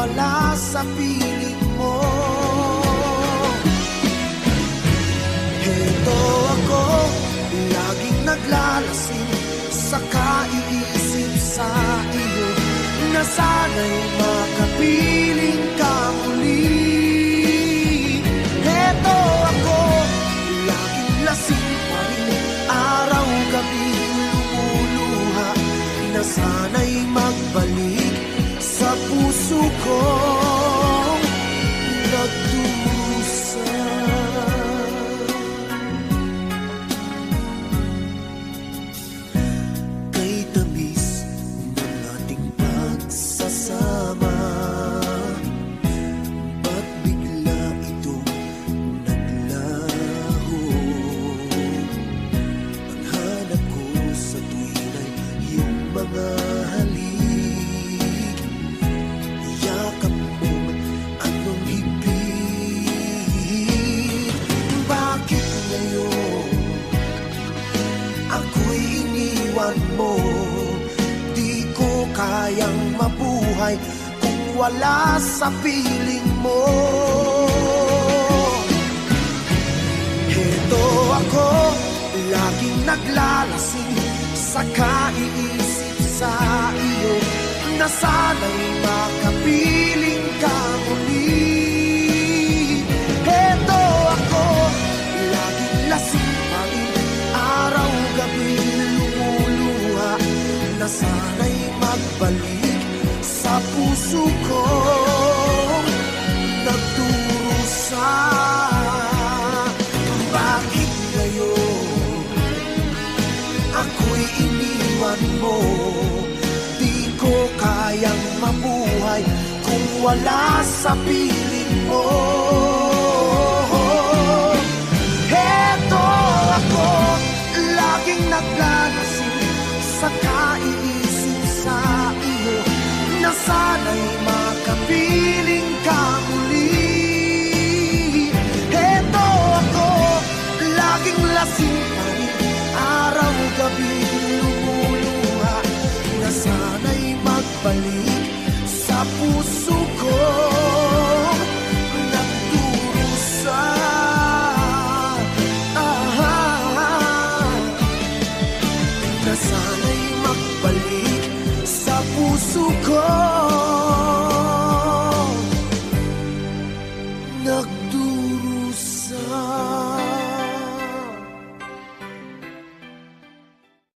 wala sa piling mo. Heto ako, laging naglalasing sa kaiisip sa iyo, na sana'y makapiling ka muli. Heto ako, laging lasing pa rin, araw-gabi lumuluha, na sana'y magbalik sa puso kong nagdusa. Kay tamis ng ating pagsasama, ba't bigla itong naglaho? Ang hanap ko sa tuwin ay iyong mga halik, yakap mong anong higpit. Bakit ngayon ako'y iniwan mo? Di ko kayang mabuhay kung wala sa piling mo. Heto ako, laging naglalasing sa kaiisip sa iyo, na sana'y makapiling ka muli. Heto ako, laging lasing pa rin, araw-gabi lumuluha, na sana'y magbalik sa puso kong nagdurusa. Bakit ngayon ako'y iniwan mo? Di ko kayang mabuhay kung wala sa piling mo. Heto ako, laging naglalasing sa kaiisip sa iyo, na sana'y makapiling ka muli. Heto ako, laging lasing pa rin, araw-gabi lumuluha, na sana'y magbalik sa puso ko.